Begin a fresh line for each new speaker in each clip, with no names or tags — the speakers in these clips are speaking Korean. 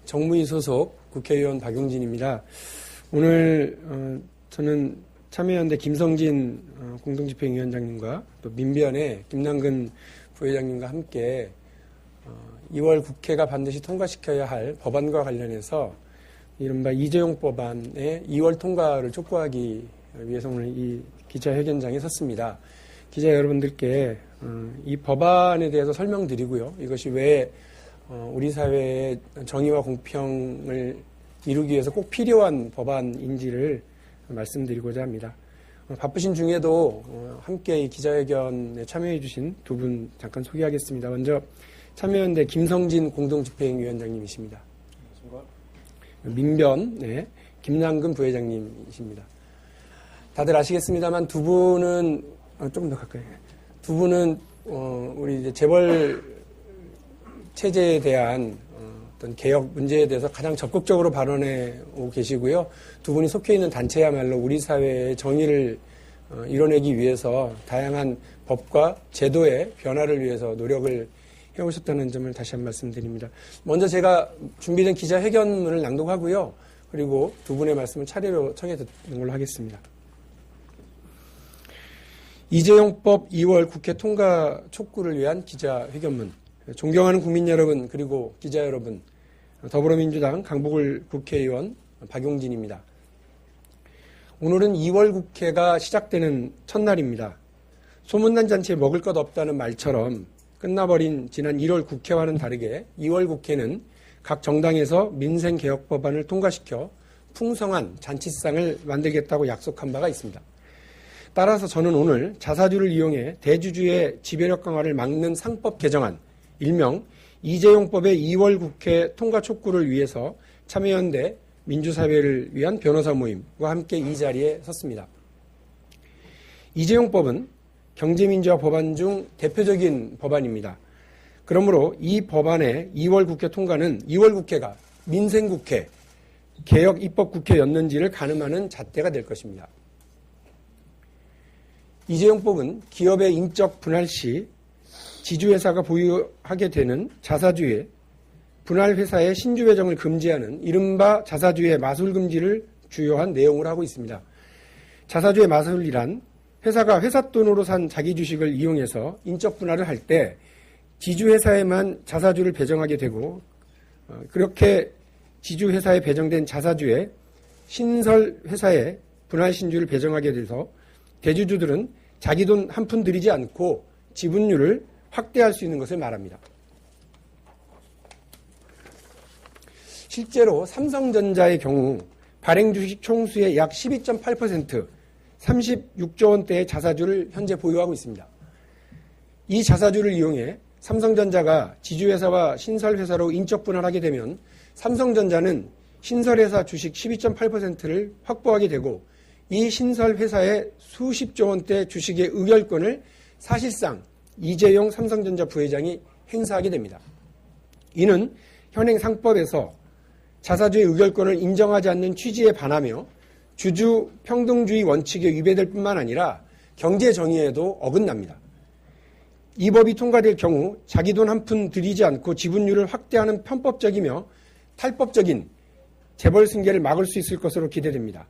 정무위 소속 국회의원 박용진입니다. 오늘 저는 참여연대 김성진 공동집행위원장님과 또 민변의 김남근 부회장님과 함께 2월 국회가 반드시 통과시켜야 할 법안과 관련해서 이른바 이재용 법안의 2월 통과를 촉구하기 위해서 오늘 이 기자회견장에 섰습니다. 기자 여러분들께 이 법안에 대해서 설명드리고요. 이것이 왜 우리 사회의 정의와 공평을 이루기 위해서 꼭 필요한 법안인지를 말씀드리고자 합니다. 바쁘신 중에도 함께 이 기자회견에 참여해 주신 두 분 잠깐 소개하겠습니다. 먼저 참여연대 김성진 공동집행위원장님이십니다. 민변 김남근 부회장님이십니다. 다들 아시겠습니다만 두 분은 조금 더 가까이. 두 분은 우리 이제 재벌 체제에 대한 어떤 개혁 문제에 대해서 가장 적극적으로 발언해 오고 계시고요. 두 분이 속해 있는 단체야말로 우리 사회의 정의를 이뤄내기 위해서 다양한 법과 제도의 변화를 위해서 노력을 해오셨다는 점을 다시 한 말씀드립니다. 먼저 제가 준비된 기자회견문을 낭독하고요. 그리고 두 분의 말씀을 차례로 청해 듣는 걸로 하겠습니다. 이재용법 2월 국회 통과 촉구를 위한 기자회견문. 존경하는 국민 여러분, 그리고 기자 여러분, 더불어민주당 강북을 국회의원 박용진입니다. 오늘은 2월 국회가 시작되는 첫날입니다. 소문난 잔치에 먹을 것 없다는 말처럼 끝나버린 지난 1월 국회와는 다르게 2월 국회는 각 정당에서 민생개혁 법안을 통과시켜 풍성한 잔치상을 만들겠다고 약속한 바가 있습니다. 따라서 저는 오늘 자사주를 이용해 대주주의 지배력 강화를 막는 상법 개정안, 일명 이재용법의 2월 국회 통과 촉구를 위해서 참여연대 민주사회를 위한 변호사 모임과 함께 이 자리에 섰습니다. 이재용법은 경제민주화 법안 중 대표적인 법안입니다. 그러므로 이 법안의 2월 국회 통과는 2월 국회가 민생국회, 개혁 입법국회였는지를 가늠하는 잣대가 될 것입니다. 이재용법은 기업의 인적 분할 시 지주회사가 보유하게 되는 자사주의 분할회사의 신주배정을 금지하는 이른바 자사주의 마술금지를 주요한 내용을 하고 있습니다. 자사주의 마술이란 회사가 회사 돈으로 산 자기 주식을 이용해서 인적 분할을 할 때 지주회사에만 자사주를 배정하게 되고 그렇게 지주회사에 배정된 자사주의 신설회사에 분할신주를 배정하게 돼서 대주주들은 자기 돈 한 푼 들이지 않고 지분율을 확대할 수 있는 것을 말합니다. 실제로 삼성전자의 경우 발행주식 총수의 약 12.8%, 36조 원대의 자사주를 현재 보유하고 있습니다. 이 자사주를 이용해 삼성전자가 지주회사와 신설회사로 인적 분할하게 되면 삼성전자는 신설회사 주식 12.8%를 확보하게 되고 이 신설회사의 수십조 원대 주식의 의결권을 사실상 이재용 삼성전자 부회장이 행사하게 됩니다. 이는 현행 상법에서 자사주의 의결권을 인정하지 않는 취지에 반하며 주주 평등주의 원칙에 위배될 뿐만 아니라 경제 정의에도 어긋납니다. 이 법이 통과될 경우 자기 돈 한 푼 들이지 않고 지분율을 확대하는 편법적이며 탈법적인 재벌 승계를 막을 수 있을 것으로 기대됩니다.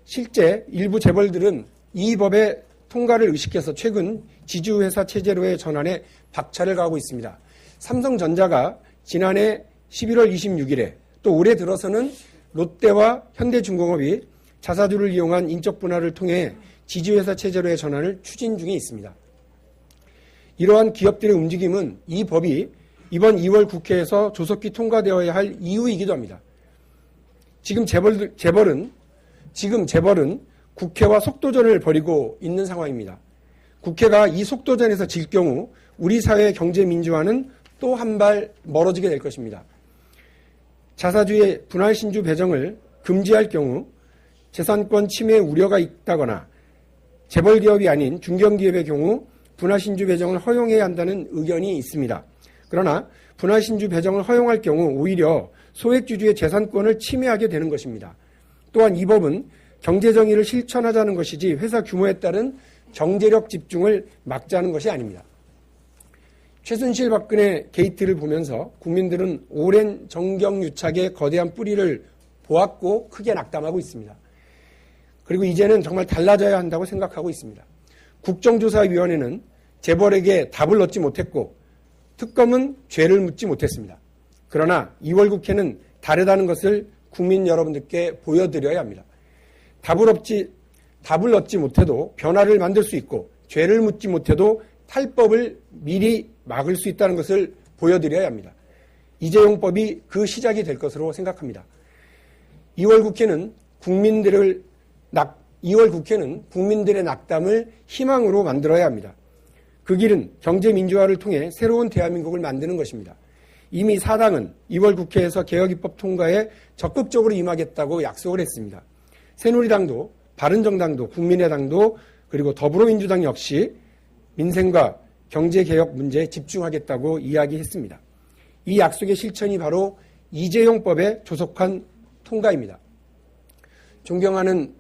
실제 일부 재벌들은 이 법의 통과를 의식해서 최근 지주회사 체제로의 전환에 박차를 가하고 있습니다. 삼성전자가 지난해 11월 26일에 또 올해 들어서는 롯데와 현대중공업이 자사주를 이용한 인적 분할을 통해 지주회사 체제로의 전환을 추진 중에 있습니다. 이러한 기업들의 움직임은 이 법이 이번 2월 국회에서 조속히 통과되어야 할 이유이기도 합니다. 지금 재벌은 국회와 속도전을 벌이고 있는 상황입니다. 국회가 이 속도전에서 질 경우 우리 사회의 경제 민주화는 또 한 발 멀어지게 될 것입니다. 자사주의 분할신주 배정을 금지할 경우 재산권 침해 우려가 있다거나 재벌기업이 아닌 중견기업의 경우 분할신주 배정을 허용해야 한다는 의견이 있습니다. 그러나 분할신주 배정을 허용할 경우 오히려 소액주주의 재산권을 침해하게 되는 것입니다. 또한 이 법은 경제정의를 실천하자는 것이지 회사 규모에 따른 경제력 집중을 막자는 것이 아닙니다. 최순실 박근혜 게이트를 보면서 국민들은 오랜 정경유착의 거대한 뿌리를 보았고 크게 낙담하고 있습니다. 그리고 이제는 정말 달라져야 한다고 생각하고 있습니다. 국정조사위원회는 재벌에게 답을 얻지 못했고 특검은 죄를 묻지 못했습니다. 그러나 2월 국회는 다르다는 것을 국민 여러분들께 보여드려야 합니다. 답을 얻지 못해도 변화를 만들 수 있고 죄를 묻지 못해도 탈법을 미리 막을 수 있다는 것을 보여드려야 합니다. 이재용법이 그 시작이 될 것으로 생각합니다. 2월 국회는 국민들의 낙담을 희망으로 만들어야 합니다. 그 길은 경제민주화를 통해 새로운 대한민국을 만드는 것입니다. 이미 사당은 2월 국회에서 개혁입법 통과에 적극적으로 임하겠다고 약속을 했습니다. 새누리당도 바른정당도 국민의당도 그리고 더불어민주당 역시 민생과 경제개혁 문제에 집중하겠다고 이야기했습니다. 이 약속의 실천이 바로 이재용법의 조속한 통과입니다. 존경하는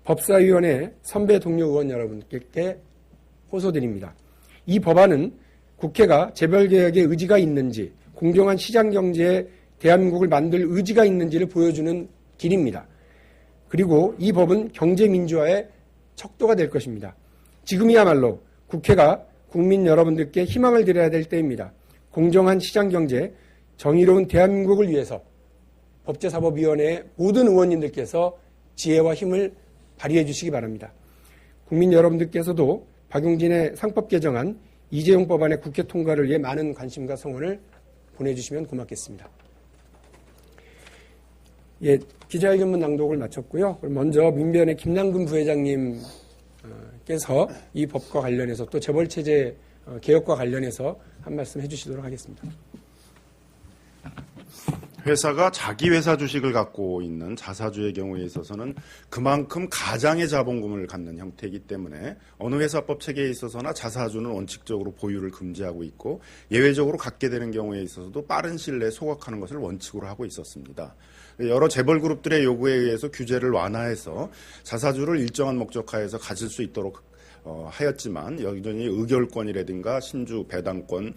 법사위원회 선배 동료 의원 여러분께 호소드립니다. 이 법안은 국회가 재벌개혁에 의지가 있는지 공정한 시장경제에 대한민국을 만들 의지가 있는지를 보여주는 길입니다. 그리고 이 법은 경제민주화의 척도가 될 것입니다. 지금이야말로 국회가 국민 여러분들께 희망을 드려야 될 때입니다. 공정한 시장경제, 정의로운 대한민국을 위해서 법제사법위원회의 모든 의원님들께서 지혜와 힘을 발휘해 주시기 바랍니다. 국민 여러분들께서도 박용진의 상법 개정안 이재용 법안의 국회 통과를 위해 많은 관심과 성원을 보내주시면 고맙겠습니다. 예, 기자회견문 낭독을 마쳤고요. 먼저 민변의 김남근 부회장님께서 이 법과 관련해서 또 재벌체제 개혁과 관련해서 한 말씀 해주시도록 하겠습니다.
회사가 자기 회사 주식을 갖고 있는 자사주의 경우에 있어서는 그만큼 가장의 자본금을 갖는 형태이기 때문에 어느 회사법 체계에 있어서나 자사주는 원칙적으로 보유를 금지하고 있고 예외적으로 갖게 되는 경우에 있어서도 빠른 시일 내에 소각하는 것을 원칙으로 하고 있었습니다. 여러 재벌 그룹들의 요구에 의해서 규제를 완화해서 자사주를 일정한 목적하에서 가질 수 있도록 하였지만 여전히 의결권이라든가 신주 배당권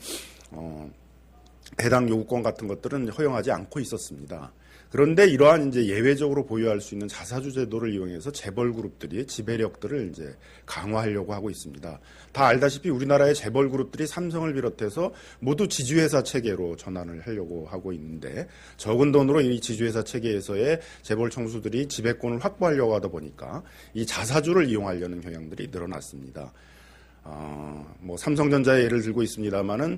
배당 요구권 같은 것들은 허용하지 않고 있었습니다. 그런데 이러한 이제 예외적으로 보유할 수 있는 자사주 제도를 이용해서 재벌 그룹들이 지배력들을 이제 강화하려고 하고 있습니다. 다 알다시피 우리나라의 재벌 그룹들이 삼성을 비롯해서 모두 지주회사 체계로 전환을 하려고 하고 있는데 적은 돈으로 이 지주회사 체계에서의 재벌 총수들이 지배권을 확보하려고 하다 보니까 이 자사주를 이용하려는 경향들이 늘어났습니다. 삼성전자의 예를 들고 있습니다만은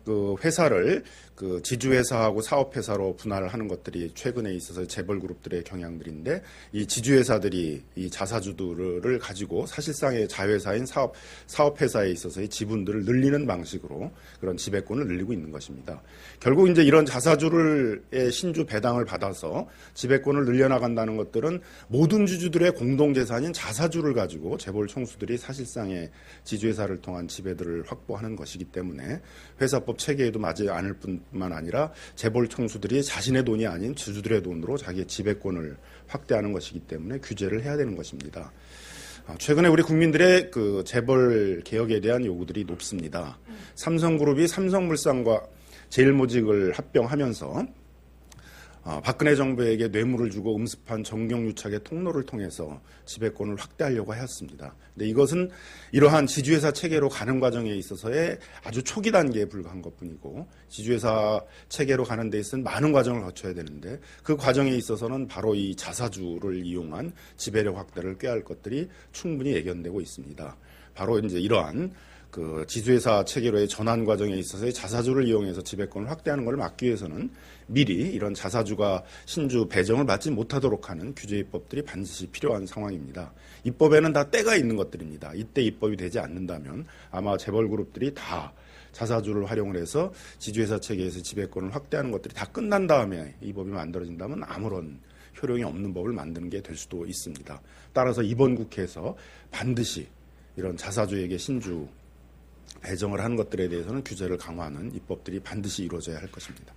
그 회사를 그 지주회사하고 사업회사로 분할을 하는 것들이 최근에 있어서 재벌 그룹들의 경향들인데 이 지주회사들이 이 자사주들을 가지고 사실상의 자회사인 사업회사에 있어서의 지분들을 늘리는 방식으로 그런 지배권을 늘리고 있는 것입니다. 결국 이제 이런 자사주의 신주 배당을 받아서 지배권을 늘려나간다는 것들은 모든 주주들의 공동재산인 자사주를 가지고 재벌 총수들이 사실상의 지주회사를 통한 지배들을 확보하는 것이기 때문에 회사법 체계에도 맞지 않을 뿐만 아니라 재벌 총수들이 자신의 돈이 아닌 주주들의 돈으로 자기의 지배권을 확대하는 것이기 때문에 규제를 해야 되는 것입니다. 최근에 우리 국민들의 그 재벌 개혁에 대한 요구들이 높습니다. 삼성그룹이 삼성물산과 제일모직을 합병하면서 박근혜 정부에게 뇌물을 주고 음습한 정경유착의 통로를 통해서 지배권을 확대하려고 하였습니다. 근데 이것은 이러한 지주회사 체계로 가는 과정에 있어서의 아주 초기 단계에 불과한 것뿐이고 지주회사 체계로 가는 데 있어서는 많은 과정을 거쳐야 되는데 그 과정에 있어서는 바로 이 자사주를 이용한 지배력 확대를 꾀할 것들이 충분히 예견되고 있습니다. 바로 이제 이러한 그 지주회사 체계로의 전환 과정에 있어서의 자사주를 이용해서 지배권을 확대하는 것을 막기 위해서는 미리 이런 자사주가 신주 배정을 받지 못하도록 하는 규제 입법들이 반드시 필요한 상황입니다. 입법에는 다 때가 있는 것들입니다. 이때 입법이 되지 않는다면 아마 재벌 그룹들이 다 자사주를 활용을 해서 지주회사 체계에서 지배권을 확대하는 것들이 다 끝난 다음에 이 법이 만들어진다면 아무런 효력이 없는 법을 만드는 게 될 수도 있습니다. 따라서 이번 국회에서 반드시 이런 자사주에게 신주 배정을 하는 것들에 대해서는 규제를 강화하는 입법들이 반드시 이루어져야 할 것입니다.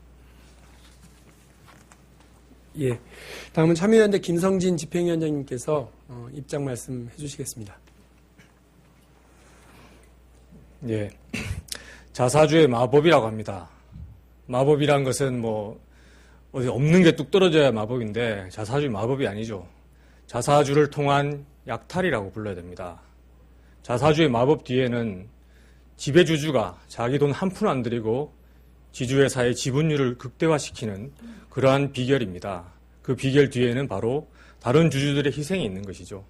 예, 다음은 참여연대 김성진 집행위원장님께서 입장 말씀해 주시겠습니다.
예, 자사주의 마법이라고 합니다. 마법이란 것은 뭐 어디 없는 게 뚝 떨어져야 마법인데 자사주의 마법이 아니죠. 자사주를 통한 약탈이라고 불러야 됩니다. 자사주의 마법 뒤에는 지배주주가 자기 돈 한 푼 안 들이고 지주회사의 지분율을 극대화시키는 그러한 비결입니다. 그 비결 뒤에는 바로 다른 주주들의 희생이 있는 것이죠.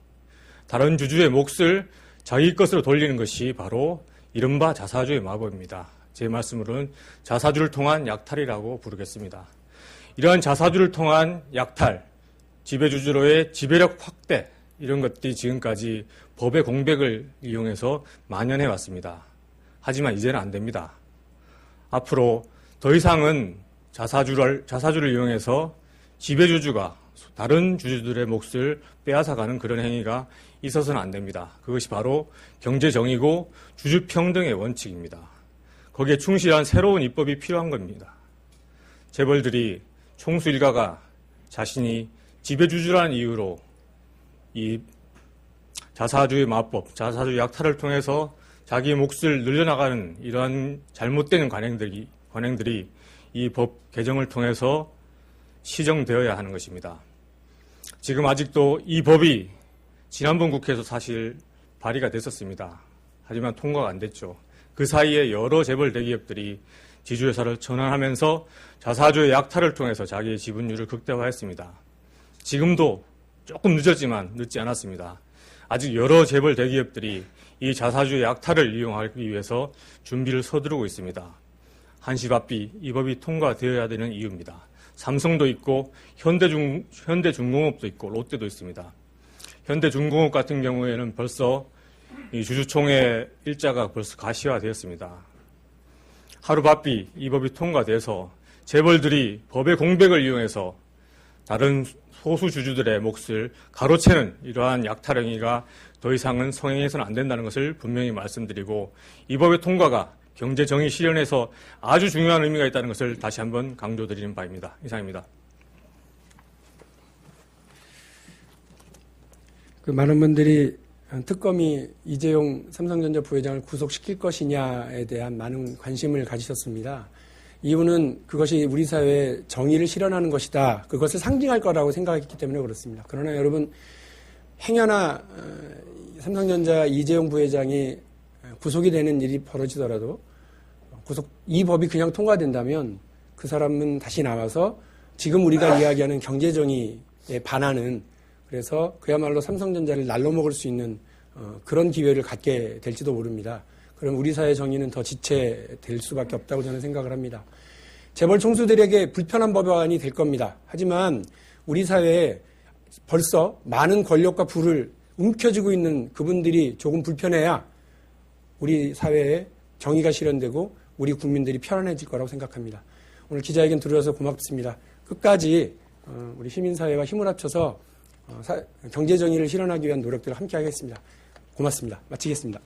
다른 주주의 몫을 자기 것으로 돌리는 것이 바로 이른바 자사주의 마법입니다. 제 말씀으로는 자사주를 통한 약탈이라고 부르겠습니다. 이러한 자사주를 통한 약탈, 지배주주로의 지배력 확대, 이런 것들이 지금까지 법의 공백을 이용해서 만연해 왔습니다. 하지만 이제는 안 됩니다. 앞으로 더 이상은 자사주를 이용해서 지배주주가 다른 주주들의 몫을 빼앗아가는 그런 행위가 있어서는 안 됩니다. 그것이 바로 경제정의고 주주평등의 원칙입니다. 거기에 충실한 새로운 입법이 필요한 겁니다. 재벌들이 총수 일가가 자신이 지배주주라는 이유로 이 자사주의 마법, 자사주의 약탈을 통해서 자기의 몫을 늘려나가는 이러한 잘못된 관행들이 이 법 개정을 통해서 시정되어야 하는 것입니다. 지금 아직도 이 법이 지난번 국회에서 사실 발의가 됐었습니다. 하지만 통과가 안 됐죠. 그 사이에 여러 재벌 대기업들이 지주회사를 전환하면서 자사주의 약탈을 통해서 자기의 지분율을 극대화했습니다. 지금도 조금 늦었지만 늦지 않았습니다. 아직 여러 재벌 대기업들이 이 자사주의 약탈을 이용하기 위해서 준비를 서두르고 있습니다. 한시바삐 이 법이 통과되어야 되는 이유입니다. 삼성도 있고 현대중공업도 있고 롯데도 있습니다. 현대중공업 같은 경우에는 벌써 이 주주총회 일자가 벌써 가시화되었습니다. 하루바삐 이 법이 통과돼서 재벌들이 법의 공백을 이용해서 다른 소수 주주들의 몫을 가로채는 이러한 약탈 행위가 더 이상은 성행해서는 안 된다는 것을 분명히 말씀드리고 이 법의 통과가 경제정의 실현에서 아주 중요한 의미가 있다는 것을 다시 한번 강조드리는 바입니다. 이상입니다.
많은 분들이 특검이 이재용 삼성전자 부회장을 구속시킬 것이냐에 대한 많은 관심을 가지셨습니다. 이유는 그것이 우리 사회의 정의를 실현하는 것이다. 그것을 상징할 거라고 생각했기 때문에 그렇습니다. 그러나 여러분, 행여나 삼성전자 이재용 부회장이 구속이 되는 일이 벌어지더라도 이 법이 그냥 통과된다면 그 사람은 다시 나와서 지금 우리가 이야기하는 경제정의에 반하는, 그래서 그야말로 삼성전자를 날로 먹을 수 있는 그런 기회를 갖게 될지도 모릅니다. 그럼 우리 사회 정의는 더 지체될 수밖에 없다고 저는 생각을 합니다. 재벌 총수들에게 불편한 법안이 될 겁니다. 하지만 우리 사회에 벌써 많은 권력과 부를 움켜쥐고 있는 그분들이 조금 불편해야 우리 사회에 정의가 실현되고 우리 국민들이 편안해질 거라고 생각합니다. 오늘 기자회견 들어줘서 고맙습니다. 끝까지 우리 시민사회와 힘을 합쳐서 경제정의를 실현하기 위한 노력들을 함께 하겠습니다. 고맙습니다. 마치겠습니다.